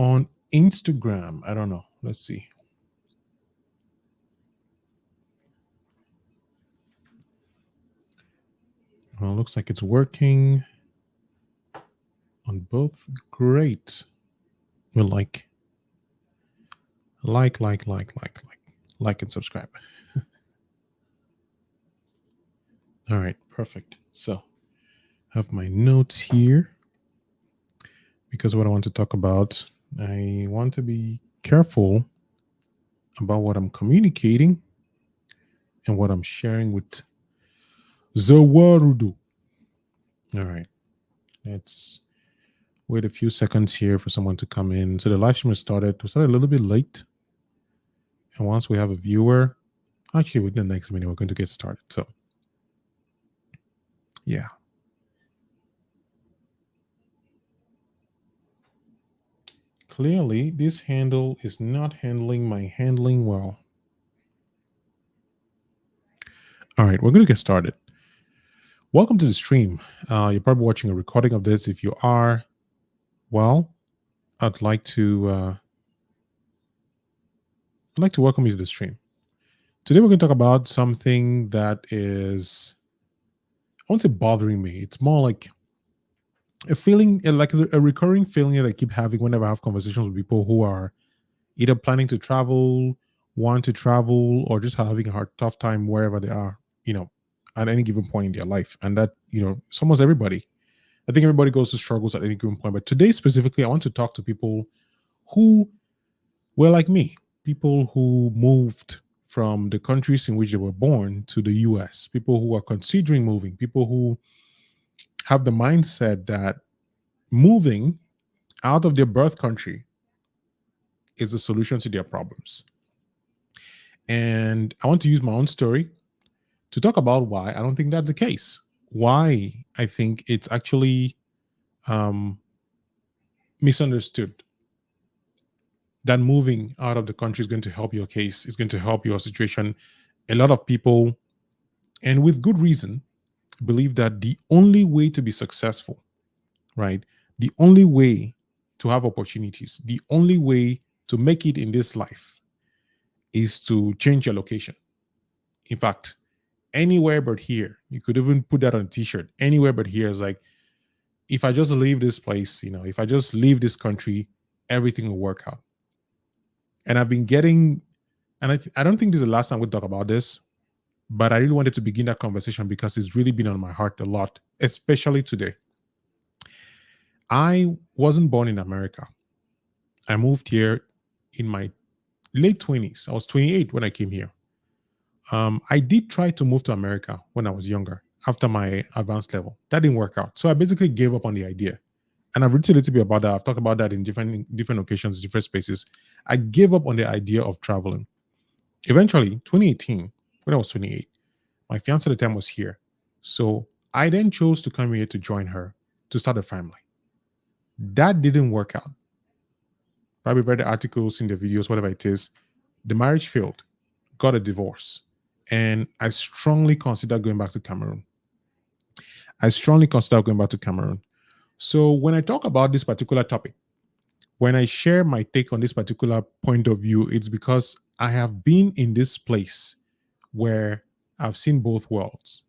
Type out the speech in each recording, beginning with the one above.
on Instagram. I don't know. Let's see. Well, looks like it's working on both. Great. We'll like and subscribe. All right, perfect. So I have my notes here because what I want to talk about, I want to be careful about what I'm communicating and what I'm sharing with the world. All right, let's wait a few seconds here for someone to come in. So the live stream has started. We started a little bit late. And once we have a viewer, actually within the next minute, we're going to get started. So yeah. Clearly, this handle is not handling my handling well. All right, we're going to get started. Welcome to the stream. You're probably watching a recording of this. If you are, well, I'd like to welcome you to the stream. Today, we're going to talk about something that is, I won't say bothering me. It's more like a feeling, like a recurring feeling that I keep having whenever I have conversations with people who are either planning to travel, want to travel, or just having a tough time wherever they are, at any given point in their life. And that, it's almost everybody. I think everybody goes through struggles at any given point. But today specifically, I want to talk to people who were like me, people who moved from the countries in which they were born to the US, people who are considering moving, people who have the mindset that moving out of their birth country is the solution to their problems. And I want to use my own story to talk about why I don't think that's the case. Why I think it's actually misunderstood that moving out of the country is going to help your case, is going to help your situation. A lot of people, and with good reason, believe that the only way to be successful, right? The only way to have opportunities, the only way to make it in this life is to change your location. In fact, anywhere but here. You could even put that on a t-shirt. Anywhere but here is like, if I just leave this place, if I just leave this country, everything will work out. And I've been getting, and I don't think this is the last time we talk about this, but I really wanted to begin that conversation because it's really been on my heart a lot, especially today. I wasn't born in America. I moved here in my late 20s. I was 28 when I came here. I did try to move to America when I was younger, after my advanced level. That didn't work out. So I basically gave up on the idea. And I've written a little bit about that. I've talked about that in different occasions, different spaces. I gave up on the idea of traveling. Eventually, 2018, when I was 28, my fiancé at the time was here. So I then chose to come here to join her, to start a family. That didn't work out. Probably read the articles, in the videos, whatever it is. The marriage failed, got a divorce. And I strongly considered going back to Cameroon. So when I talk about this particular topic, when I share my take on this particular point of view, it's because I have been in this place where I've seen both worlds.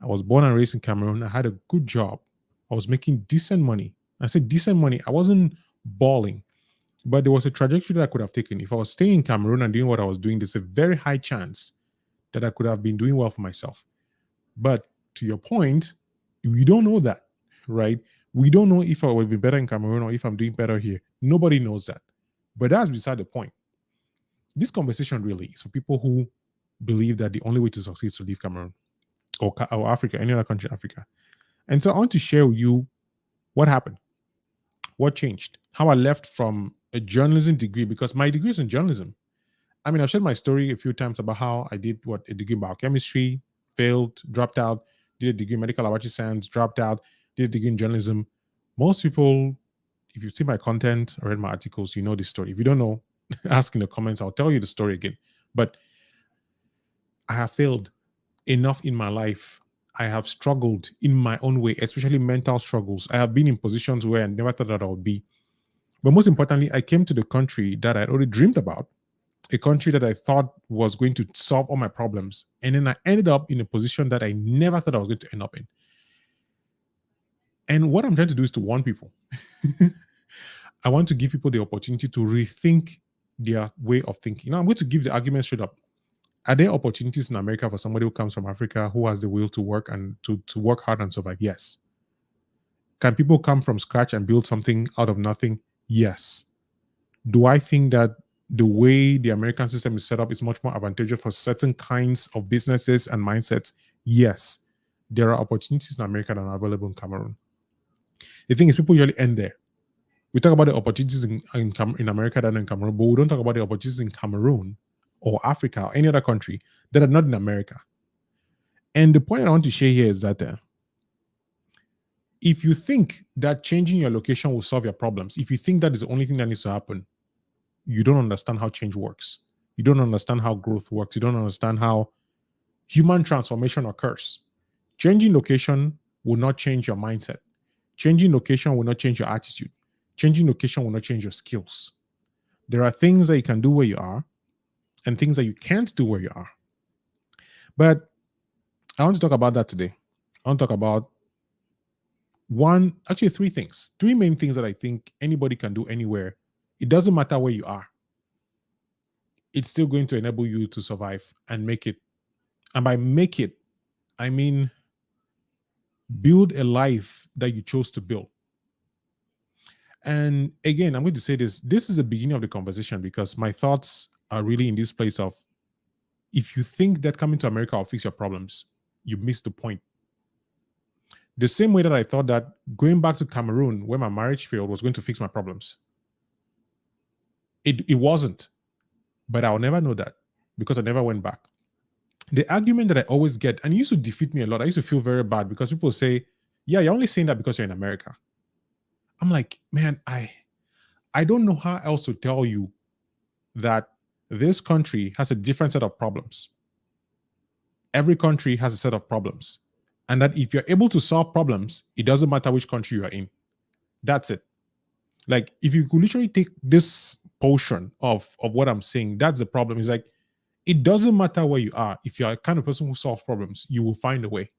I was born and raised in Cameroon. I had a good job. I was making decent money. I said decent money. I wasn't balling, but there was a trajectory that I could have taken. If I was staying in Cameroon and doing what I was doing, there's a very high chance that I could have been doing well for myself. But to your point, we don't know that, right? We don't know if I will be better in Cameroon or if I'm doing better here. Nobody knows that. But that's beside the point. This conversation really is for people who believe that the only way to succeed is to leave Cameroon or Africa, any other country in Africa. And so I want to share with you what happened, what changed, how I left from a journalism degree, because my degree is in journalism. I mean, I've shared my story a few times about how I did a degree in biochemistry, failed, dropped out, did a degree in medical laboratory science, dropped out, did a degree in journalism. Most people, if you've seen my content or read my articles, you know this story. If you don't know, ask in the comments, I'll tell you the story again. But I have failed enough in my life. I have struggled in my own way, especially mental struggles. I have been in positions where I never thought that I would be. But most importantly, I came to the country that I'd already dreamed about, a country that I thought was going to solve all my problems. And then I ended up in a position that I never thought I was going to end up in. And what I'm trying to do is to warn people. I want to give people the opportunity to rethink their way of thinking. Now, I'm going to give the argument straight up. Are there opportunities in America for somebody who comes from Africa who has the will to work and to work hard and survive? Yes. Can people come from scratch and build something out of nothing? Yes. Do I think that the way the American system is set up is much more advantageous for certain kinds of businesses and mindsets? Yes. There are opportunities in America that are available in Cameroon. The thing is, people usually end there. We talk about the opportunities in America that are in Cameroon, but we don't talk about the opportunities in Cameroon or Africa or any other country that are not in America. And the point I want to share here is that if you think that changing your location will solve your problems, if you think that is the only thing that needs to happen, you don't understand how change works. You don't understand how growth works. You don't understand how human transformation occurs. Changing location will not change your mindset. Changing location will not change your attitude. Changing location will not change your skills. There are things that you can do where you are and things that you can't do where you are. But I want to talk about that today. I want to talk about three main things that I think anybody can do anywhere. It doesn't matter where you are. It's still going to enable you to survive and make it. And by make it, I mean build a life that you chose to build. And again, I'm going to say this. This is the beginning of the conversation because my thoughts are really in this place of, if you think that coming to America will fix your problems, you miss the point. The same way that I thought that going back to Cameroon where my marriage failed was going to fix my problems. It wasn't. But I'll never know that because I never went back. The argument that I always get, and it used to defeat me a lot, I used to feel very bad because people say, yeah, you're only saying that because you're in America. I'm like, man, I don't know how else to tell you that this country has a different set of problems. Every country has a set of problems. And that if you're able to solve problems, it doesn't matter which country you're in. That's it. Like, if you could literally take this portion of what I'm saying, that's the problem. It's like, it doesn't matter where you are. If you're a kind of person who solves problems, you will find a way.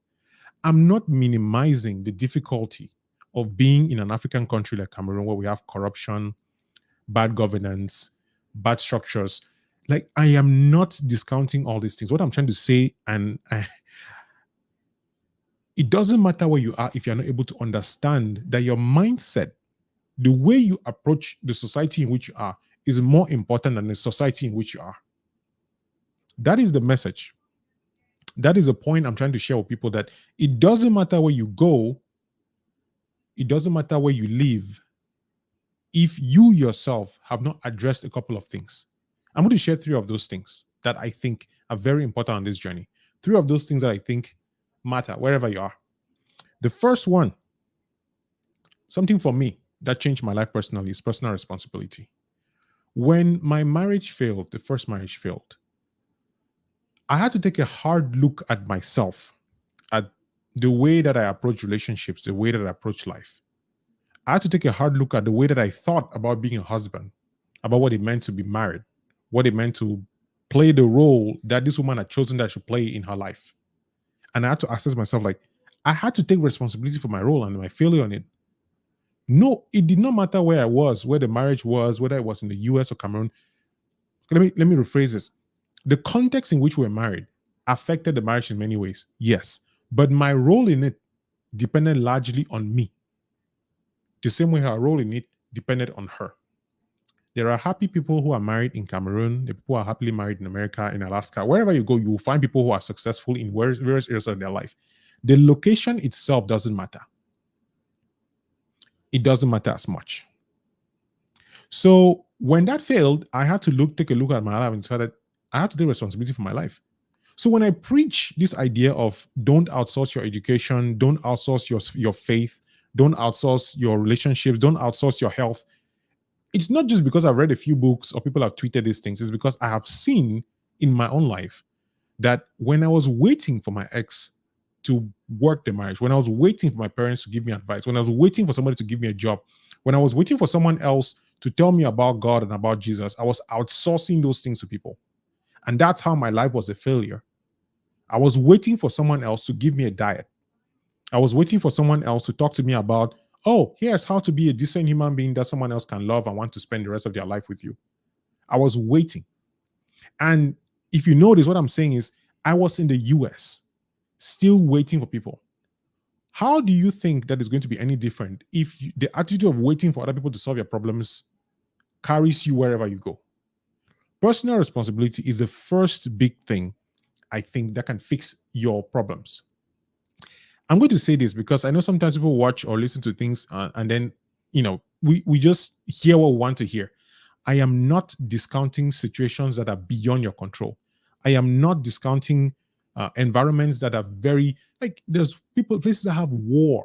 I'm not minimizing the difficulty of being in an African country like Cameroon, where we have corruption, bad governance, bad structures. Like, I am not discounting all these things. What I'm trying to say, it doesn't matter where you are if you're not able to understand that your mindset, the way you approach the society in which you are, is more important than the society in which you are. That is the message. That is a point I'm trying to share with people, that it doesn't matter where you go, it doesn't matter where you live, if you yourself have not addressed a couple of things. I'm going to share three of those things that I think are very important on this journey. Three of those things that I think matter wherever you are. The first one, something for me that changed my life personally, is personal responsibility. When my marriage failed, the first marriage failed, I had to take a hard look at myself, at the way that I approach relationships, the way that I approach life. I had to take a hard look at the way that I thought about being a husband, about what it meant to be married, what it meant to play the role that this woman had chosen that I should play in her life. And I had to assess myself, like, I had to take responsibility for my role and my failure on it. No, it did not matter where I was, where the marriage was, whether it was in the US or Cameroon. Let me rephrase this. The context in which we were married affected the marriage in many ways, yes. But my role in it depended largely on me. The same way her role in it depended on her. There are happy people who are married in Cameroon. The people who are happily married in America, in Alaska. Wherever you go, you will find people who are successful in various areas of their life. The location itself doesn't matter. It doesn't matter as much. So when that failed, I had to take a look at my life and decided I have to take responsibility for my life. So when I preach this idea of don't outsource your education, don't outsource your faith, don't outsource your relationships, don't outsource your health, it's not just because I've read a few books or people have tweeted these things. It's because I have seen in my own life that when I was waiting for my ex to work the marriage, when I was waiting for my parents to give me advice, when I was waiting for somebody to give me a job, when I was waiting for someone else to tell me about God and about Jesus, I was outsourcing those things to people. And that's how my life was a failure. I was waiting for someone else to give me a diet. I was waiting for someone else to talk to me about, oh, here's how to be a decent human being that someone else can love and want to spend the rest of their life with you. I was waiting. And if you notice, what I'm saying is, I was in the US, still waiting for people. How do you think that is going to be any different if the attitude of waiting for other people to solve your problems carries you wherever you go? Personal responsibility is the first big thing I think that can fix your problems. I'm going to say this because I know sometimes people watch or listen to things and then, we just hear what we want to hear. I am not discounting situations that are beyond your control. I am not discounting environments that are very, like, there's places that have war.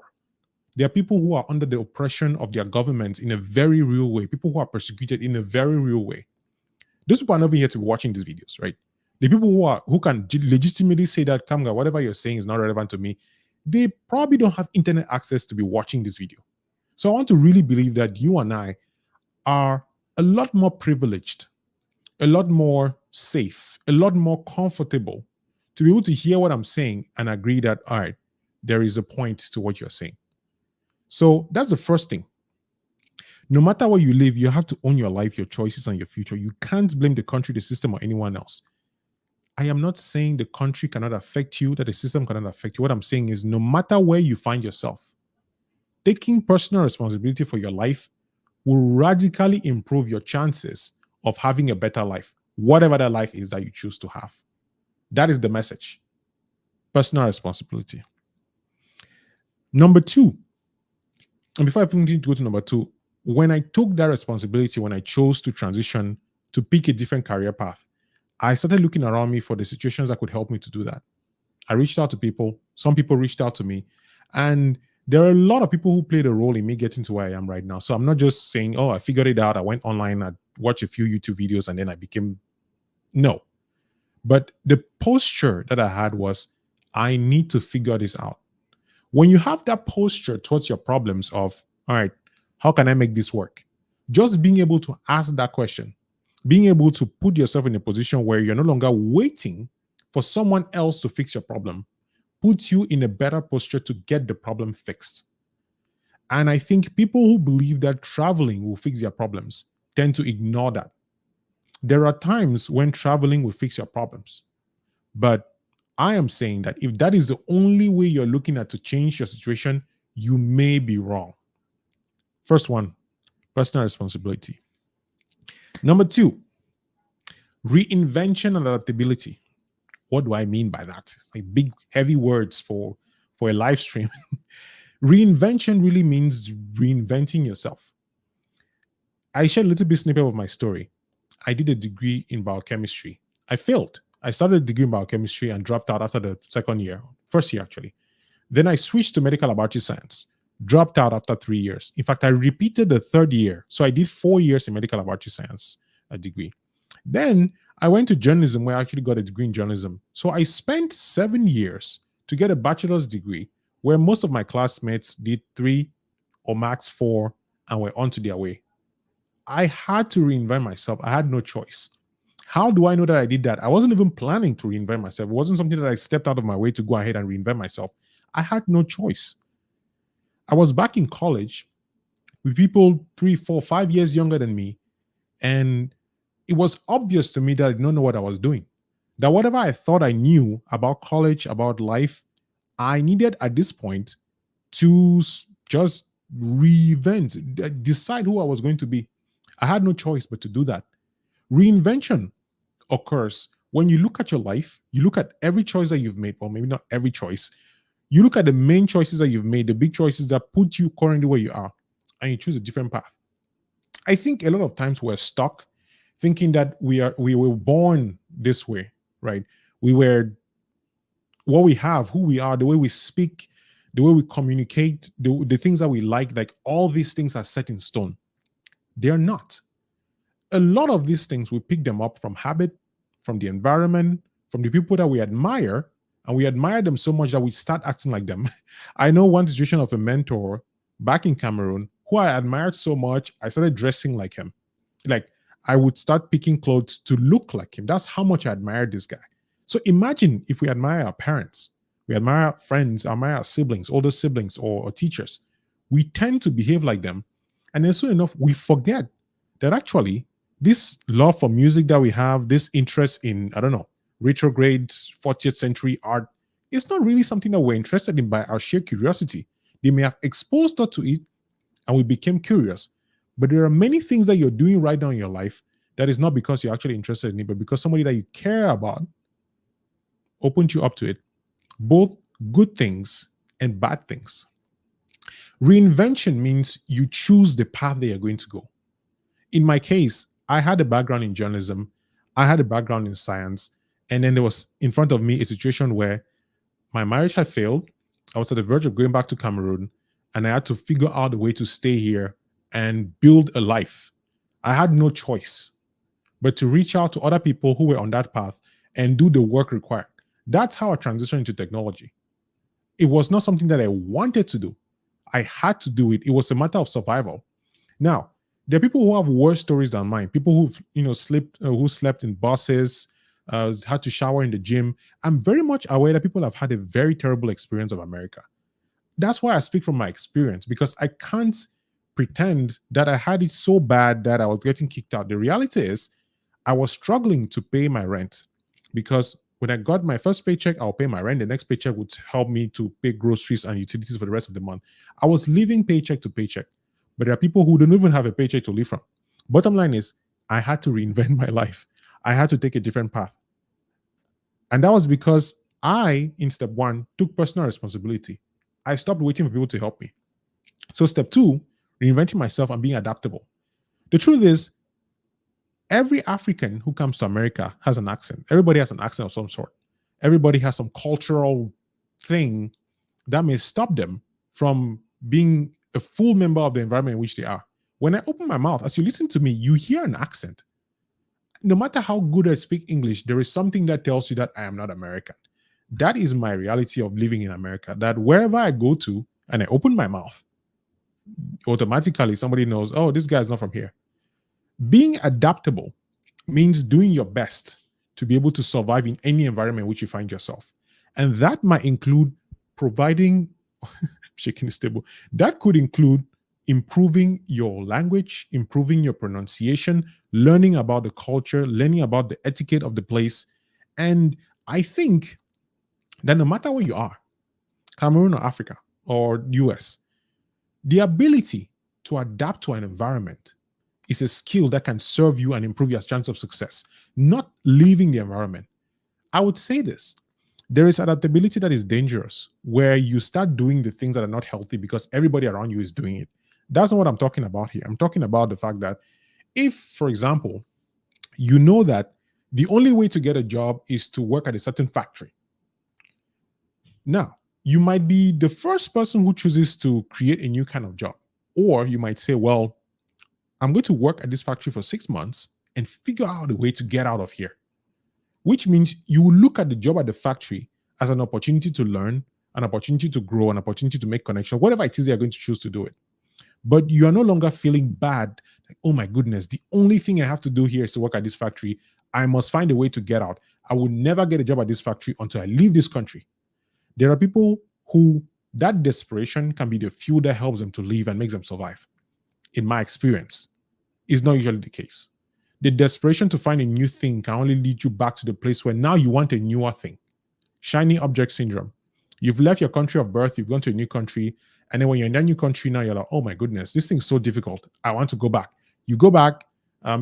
There are people who are under the oppression of their governments in a very real way, people who are persecuted in a very real way. Those people are not even here to be watching these videos, right? The people who can legitimately say that, Kamga, whatever you're saying is not relevant to me, they probably don't have internet access to be watching this video. So I want to really believe that you and I are a lot more privileged, a lot more safe, a lot more comfortable to be able to hear what I'm saying and agree that, all right, there is a point to what you're saying. So that's the first thing. No matter where you live, you have to own your life, your choices, and your future. You can't blame the country, the system, or anyone else. I am not saying the country cannot affect you, that the system cannot affect you. What I'm saying is, no matter where you find yourself, taking personal responsibility for your life will radically improve your chances of having a better life, whatever that life is that you choose to have. That is the message. Personal responsibility. Number two, and before I continue to go to number two, when I took that responsibility, when I chose to transition to pick a different career path, I started looking around me for the situations that could help me to do that. I reached out to people. Some people reached out to me. And there are a lot of people who played a role in me getting to where I am right now. So I'm not just saying, oh, I figured it out. I went online, I watched a few YouTube videos, and then I became... No. But the posture that I had was, I need to figure this out. When you have that posture towards your problems of, all right, how can I make this work? Just being able to ask that question, being able to put yourself in a position where you're no longer waiting for someone else to fix your problem, puts you in a better posture to get the problem fixed. And I think people who believe that traveling will fix their problems tend to ignore that. There are times when traveling will fix your problems. But I am saying that if that is the only way you're looking at to change your situation, you may be wrong. First one, personal responsibility. Number two, reinvention and adaptability. What do I mean by that? Like big, heavy words for a live stream. Reinvention really means reinventing yourself. I shared a little bit snippet of my story. I did a degree in biochemistry. I failed. I started a degree in biochemistry and dropped out after the first year actually. Then I switched to medical laboratory science, dropped out after 3 years. In fact, I repeated the third year. So I did 4 years in medical laboratory science, a degree. Then I went to journalism, where I actually got a degree in journalism. So I spent 7 years to get a bachelor's degree, where most of my classmates did 3 or max 4 and were on to their way. I had to reinvent myself. I had no choice. How do I know that I did that? I wasn't even planning to reinvent myself. It wasn't something that I stepped out of my way to go ahead and reinvent myself. I had no choice. I was back in college with people 3, 4, 5 years younger than me, and it was obvious to me that I didn't know what I was doing. That whatever I thought I knew about college, about life, I needed at this point to just reinvent, decide who I was going to be. I had no choice but to do that. Reinvention occurs when you look at your life, you look at every choice that you've made, or maybe not every choice. You look at the main choices that you've made, the big choices that put you currently where you are, and you choose a different path. I think a lot of times we're stuck thinking that we were born this way, right? We were what we have, who we are, the way we speak, the way we communicate, the things that we like all these things are set in stone. They're not. A lot of these things, we pick them up from habit, from the environment, from the people that we admire, and we admire them so much that we start acting like them. I know one situation of a mentor back in Cameroon who I admired so much, I started dressing like him. Like I would start picking clothes to look like him. That's how much I admired this guy. So imagine if we admire our parents, we admire our friends, admire our siblings, older siblings, or teachers. We tend to behave like them. And then soon enough, we forget that actually this love for music that we have, this interest in, I don't know, retrograde 40th century art, is not really something that we're interested in by our sheer curiosity. They may have exposed us to it and we became curious. But there are many things that you're doing right now in your life that is not because you're actually interested in it, but because somebody that you care about opened you up to it. Both good things and bad things. Reinvention means you choose the path that you're going to go. In my case, I had a background in journalism, I had a background in science, and then there was in front of me a situation where my marriage had failed. I was at the verge of going back to Cameroon, and I had to figure out a way to stay here and build a life. I had no choice but to reach out to other people who were on that path and do the work required. That's how I transitioned into technology. It was not something that I wanted to do. I had to do it. It was a matter of survival. Now, there are people who have worse stories than mine. People who slept in buses, had to shower in the gym. I'm very much aware that people have had a very terrible experience of America. That's why I speak from my experience, because I can't pretend that I had it so bad that I was getting kicked out. The reality is, I was struggling to pay my rent because when I got my first paycheck, I'll pay my rent. The next paycheck would help me to pay groceries and utilities for the rest of the month. I was living paycheck to paycheck, but there are people who don't even have a paycheck to live from. Bottom line is, I had to reinvent my life. I had to take a different path. And that was because I, in step one, took personal responsibility. I stopped waiting for people to help me. So step two, reinventing myself and being adaptable. The truth is, every African who comes to America has an accent. Everybody has an accent of some sort. Everybody has some cultural thing that may stop them from being a full member of the environment in which they are. When I open my mouth, as you listen to me, you hear an accent. No matter how good I speak English, there is something that tells you that I am not American. That is my reality of living in America, that wherever I go to and I open my mouth, automatically somebody knows, oh, this guy is not from here. Being adaptable means doing your best to be able to survive in any environment in which you find yourself. And that might include providing, shaking the table, that could include improving your language, improving your pronunciation, learning about the culture, learning about the etiquette of the place. And I think that no matter where you are, Cameroon or Africa or US, the ability to adapt to an environment is a skill that can serve you and improve your chance of success, not leaving the environment. I would say this. There is adaptability that is dangerous, where you start doing the things that are not healthy because everybody around you is doing it. That's not what I'm talking about here. I'm talking about the fact that if, for example, you know that the only way to get a job is to work at a certain factory. Now, you might be the first person who chooses to create a new kind of job. Or you might say, well, I'm going to work at this factory for 6 months and figure out a way to get out of here. Which means you will look at the job at the factory as an opportunity to learn, an opportunity to grow, an opportunity to make connection, whatever it is you're going to choose to do it. But you are no longer feeling bad. Like, oh my goodness, the only thing I have to do here is to work at this factory. I must find a way to get out. I will never get a job at this factory until I leave this country. There are people who that desperation can be the fuel that helps them to live and makes them survive. In my experience, is not usually the case. The desperation to find a new thing can only lead you back to the place where now you want a newer thing. Shiny object syndrome. You've left your country of birth, you've gone to a new country, and then when you're in that new country now, you're like, oh my goodness, this thing's so difficult. I want to go back. You go back,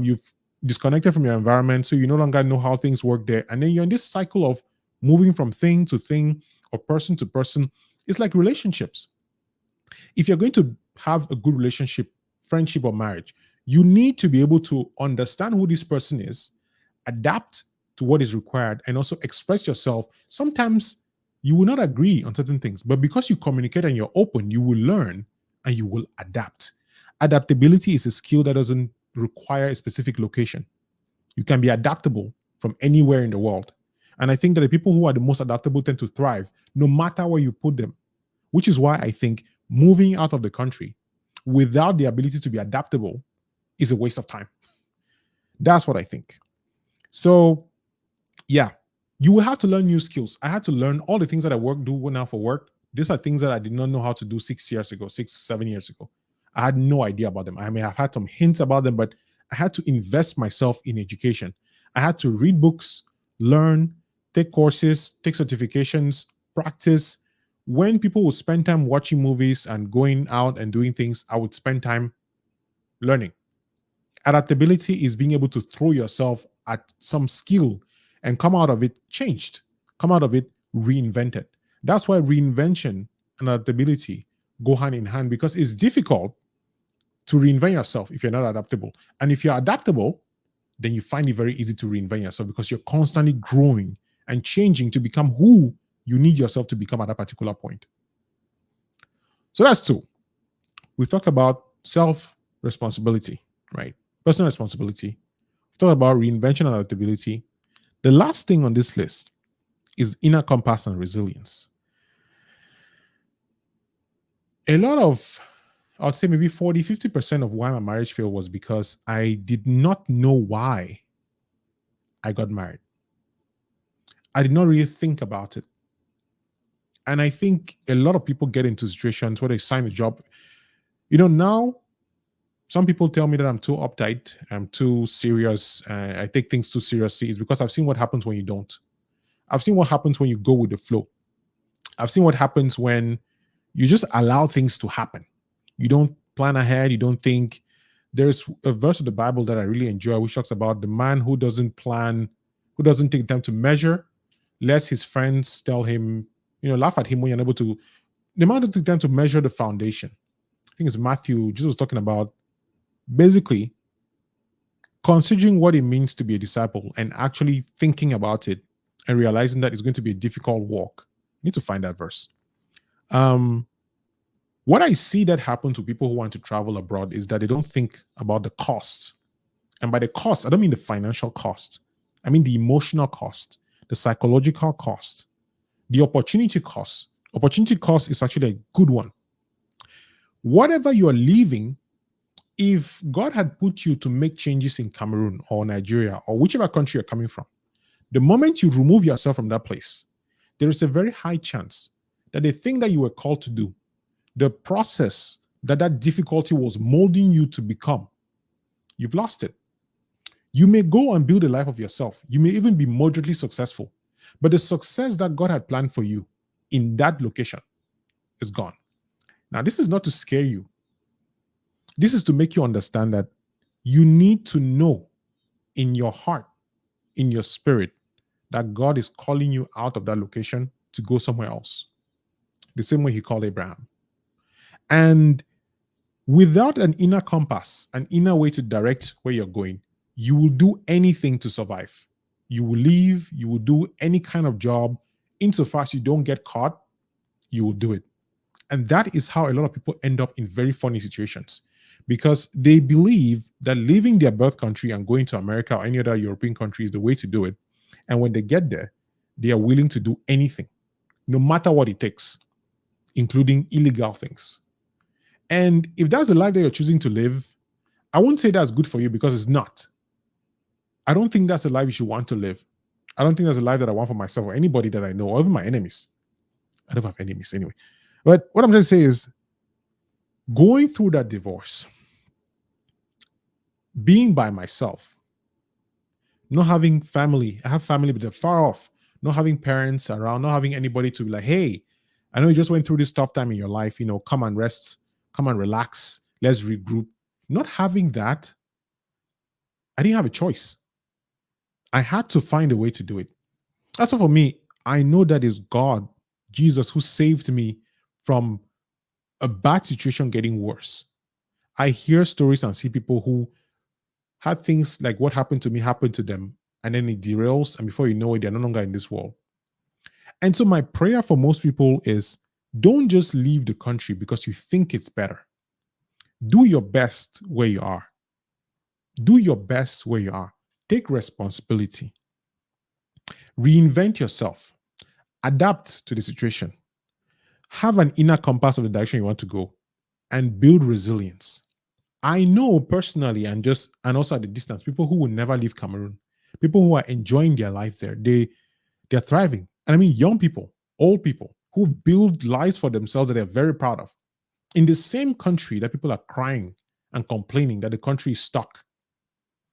you've disconnected from your environment, so you no longer know how things work there. And then you're in this cycle of moving from thing to thing or person to person. It's like relationships. If you're going to have a good relationship, friendship, or marriage, you need to be able to understand who this person is, adapt to what is required, and also express yourself. Sometimes you will not agree on certain things, but because you communicate and you're open, you will learn and you will adapt. Adaptability is a skill that doesn't require a specific location. You can be adaptable from anywhere in the world. And I think that the people who are the most adaptable tend to thrive no matter where you put them, which is why I think moving out of the country without the ability to be adaptable is a waste of time. That's what I think. So, yeah, you will have to learn new skills. I had to learn all the things that I do now for work. These are things that I did not know how to do 6 years ago, 6, 7 years ago. I had no idea about them. I may have had some hints about them, but I had to invest myself in education. I had to read books, learn, take courses, take certifications, practice. When people would spend time watching movies and going out and doing things, I would spend time learning. Adaptability is being able to throw yourself at some skill and come out of it changed, come out of it reinvented. That's why reinvention and adaptability go hand in hand, because it's difficult to reinvent yourself if you're not adaptable. And if you're adaptable, then you find it very easy to reinvent yourself because you're constantly growing and changing to become who you need yourself to become at that particular point. So that's two. We've talked about self-responsibility, right? Personal responsibility. We've talked about reinvention and adaptability. The last thing on this list is inner compass and resilience. A lot of, I'd say maybe 40, 50% of why my marriage failed was because I did not know why I got married. I did not really think about it. And I think a lot of people get into situations where they sign a job. Now some people tell me that I'm too uptight, I'm too serious, I take things too seriously. It's because I've seen what happens when you don't. I've seen what happens when you go with the flow. I've seen what happens when you just allow things to happen. You don't plan ahead. You don't think. There's a verse of the Bible that I really enjoy, which talks about the man who doesn't plan, who doesn't take time to measure, lest his friends tell him, laugh at him when you're unable to. The man doesn't take time to measure the foundation. I think it's Matthew. Jesus was talking about basically considering what it means to be a disciple and actually thinking about it and realizing that it's going to be a difficult walk. You need to find that verse. What I see that happen to people who want to travel abroad is that they don't think about the cost. And by the cost, I don't mean the financial cost. I mean the emotional cost, the psychological cost, the opportunity cost. Opportunity cost is actually a good one. Whatever you're leaving, if God had put you to make changes in Cameroon or Nigeria or whichever country you're coming from, the moment you remove yourself from that place, there is a very high chance that the thing that you were called to do, the process that difficulty was molding you to become, you've lost it. You may go and build a life of yourself. You may even be moderately successful, but the success that God had planned for you in that location is gone. Now, this is not to scare you. This is to make you understand that you need to know in your heart, in your spirit, that God is calling you out of that location to go somewhere else. The same way he called Abraham. And without an inner compass, an inner way to direct where you're going, you will do anything to survive. You will leave, you will do any kind of job. Insofar as you don't get caught, you will do it. And that is how a lot of people end up in very funny situations, because they believe that leaving their birth country and going to America or any other European country is the way to do it. And when they get there, they are willing to do anything, no matter what it takes, including illegal things. And if that's the life that you're choosing to live, I won't say that's good for you, because it's not. I don't think that's a life you should want to live. I don't think that's a life that I want for myself or anybody that I know, or even my enemies. I don't have enemies anyway. But what I'm trying to say is, going through that divorce, being by myself, not having family, I have family, but they're far off, not having parents around, not having anybody to be like, hey, I know you just went through this tough time in your life, come and rest, come and relax, let's regroup. Not having that, I didn't have a choice. I had to find a way to do it. That's all for me. I know that is God, Jesus, who saved me from a bad situation getting worse. I hear stories and see people who had things like what happened to me happen to them, and then it derails, and before you know it, they're no longer in this world. And so my prayer for most people is, don't just leave the country because you think it's better. Do your best where you are. Do your best where you are. Take responsibility. Reinvent yourself. Adapt to the situation. Have an inner compass of the direction you want to go. and build resilience. I know personally, and also at the distance, people who will never leave Cameroon, people who are enjoying their life there. They're thriving. And I mean young people, old people who build lives for themselves that they're very proud of. In the same country that people are crying and complaining that the country is stuck,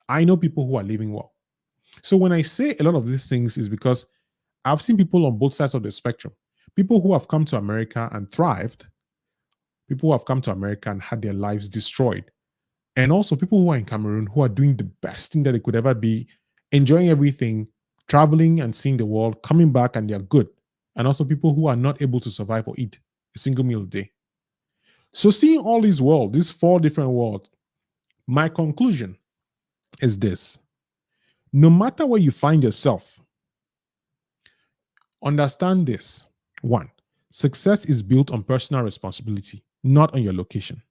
I know people who are living well. So when I say a lot of these things is because I've seen people on both sides of the spectrum. People who have come to America and thrived, people who have come to America and had their lives destroyed, and also people who are in Cameroon who are doing the best thing that they could ever be, enjoying everything, traveling and seeing the world, coming back and they're good. And also people who are not able to survive or eat a single meal a day. So seeing all these worlds, these four different worlds, my conclusion is this. No matter where you find yourself, understand this. One, success is built on personal responsibility, not on your location.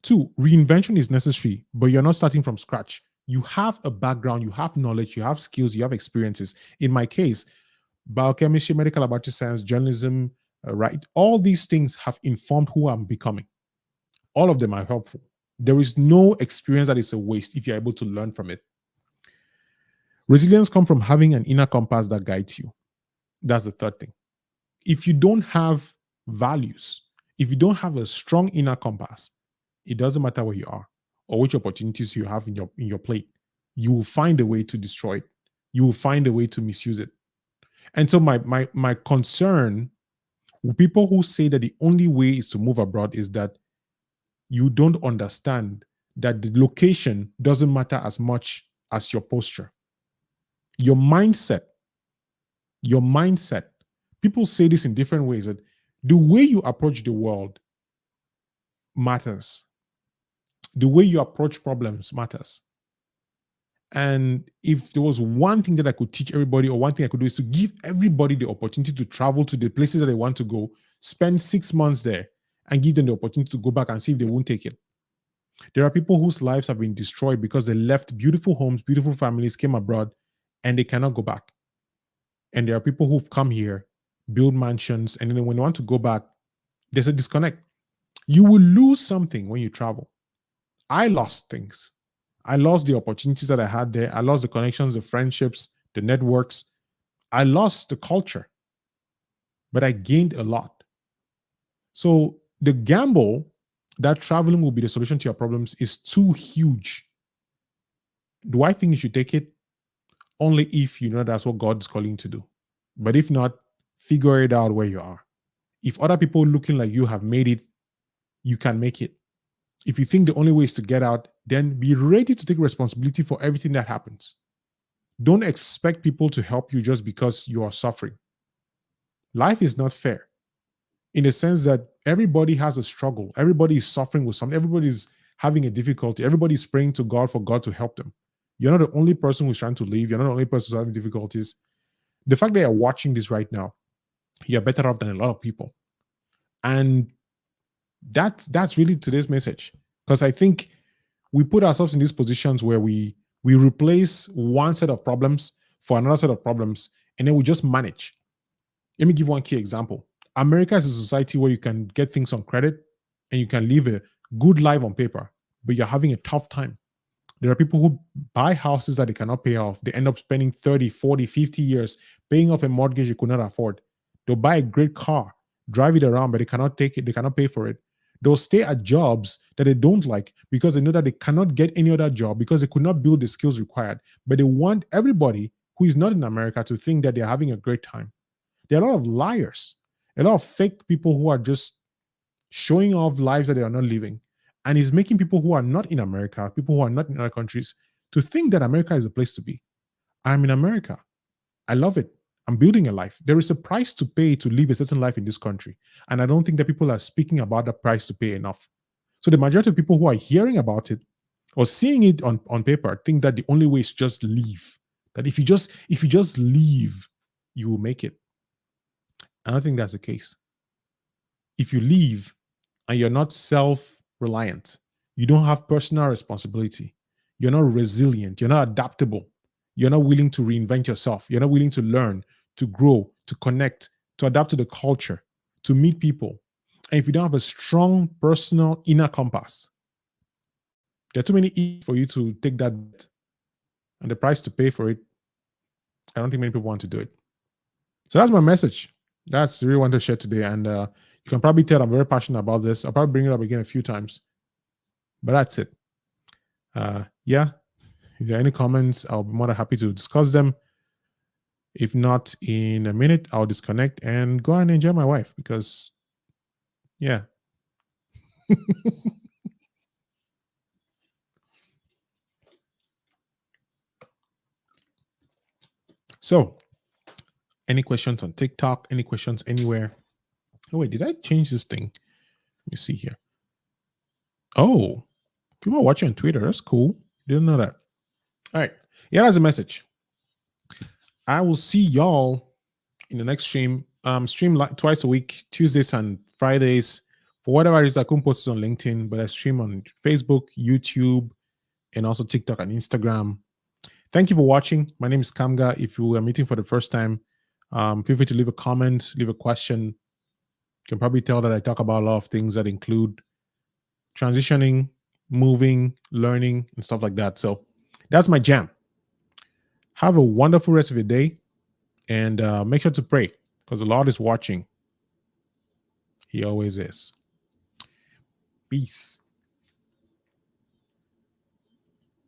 Two, reinvention is necessary, but you're not starting from scratch. You have a background, you have knowledge, you have skills, you have experiences. In my case, biochemistry, medical laboratory science, journalism, right? All these things have informed who I'm becoming. All of them are helpful. There is no experience that is a waste if you're able to learn from it. Resilience comes from having an inner compass that guides you. That's the third thing. If you don't have values, if you don't have a strong inner compass, it doesn't matter where you are or which opportunities you have in your plate. You will find a way to destroy it. You will find a way to misuse it. And so my concern with people who say that the only way is to move abroad is that you don't understand that the location doesn't matter as much as your posture. Your mindset, people say this in different ways, that the way you approach the world matters. The way you approach problems matters. And if there was one thing that I could teach everybody, or one thing I could do, is to give everybody the opportunity to travel to the places that they want to go, spend 6 months there, and give them the opportunity to go back and see if they won't take it. There are people whose lives have been destroyed because they left beautiful homes, beautiful families, came abroad, and they cannot go back. And there are people who've come here, build mansions, and then when they want to go back, there's a disconnect. You will lose something when you travel. I lost things. I lost the opportunities that I had there. I lost the connections, the friendships, the networks. I lost the culture, but I gained a lot. So the gamble that traveling will be the solution to your problems is too huge. Do I think you should take it? Only if you know that's what God's calling you to do. But if not, figure it out where you are. If other people looking like you have made it, you can make it. If you think the only way is to get out, then be ready to take responsibility for everything that happens. Don't expect people to help you just because you are suffering. Life is not fair in the sense that everybody has a struggle. Everybody is suffering with something. Everybody's having a difficulty. Everybody's praying to God for God to help them. You're not the only person who's trying to leave. You're not the only person who's having difficulties. The fact that you're watching this right now, you're better off than a lot of people. And that's really today's message. Because I think we put ourselves in these positions where we replace one set of problems for another set of problems, and then we just manage. Let me give one key example. America is a society where you can get things on credit and you can live a good life on paper, but you're having a tough time. There are people who buy houses that they cannot pay off. They end up spending 30, 40, 50 years paying off a mortgage they could not afford. They'll buy a great car, drive it around, but they cannot take it. They cannot pay for it. They'll stay at jobs that they don't like because they know that they cannot get any other job because they could not build the skills required. But they want everybody who is not in America to think that they're having a great time. There are a lot of liars, a lot of fake people who are just showing off lives that they are not living. And it's making people who are not in America, people who are not in other countries, to think that America is a place to be. I'm in America. I love it. I'm building a life. There is a price to pay to live a certain life in this country. And I don't think that people are speaking about the price to pay enough. So the majority of people who are hearing about it or seeing it on paper think that the only way is just leave. That if you just leave, you will make it. I don't think that's the case. If you leave and you're not self-reliant, you don't have personal responsibility, you're not resilient, you're not adaptable, you're not willing to reinvent yourself, you're not willing to learn, to grow, to connect, to adapt to the culture, to meet people, And if you don't have a strong personal inner compass, there are too many E's for you to take that bet. And the price to pay for it, I don't think many people want to do it. So that's my message. That's really want to share today. And you can probably tell I'm very passionate about this. I'll probably bring it up again a few times. But that's it. Yeah. If there are any comments, I'll be more than happy to discuss them. If not, in a minute, I'll disconnect and go and enjoy my wife because, yeah. So, any questions on TikTok? Any questions anywhere? Oh, wait, did I change this thing? Let me see here. Oh, people are watching on Twitter. That's cool. Didn't know that. All right. Yeah, that's a message. I will see y'all in the next stream. Stream twice a week, Tuesdays and Fridays. For whatever reason, I couldn't post it on LinkedIn, but I stream on Facebook, YouTube, and also TikTok and Instagram. Thank you for watching. My name is Kamga. If you are meeting for the first time, feel free to leave a comment, leave a question. You can probably tell that I talk about a lot of things that include transitioning, moving, learning, and stuff like that. So that's my jam. Have a wonderful rest of your day, and make sure to pray because the Lord is watching. He always is. Peace.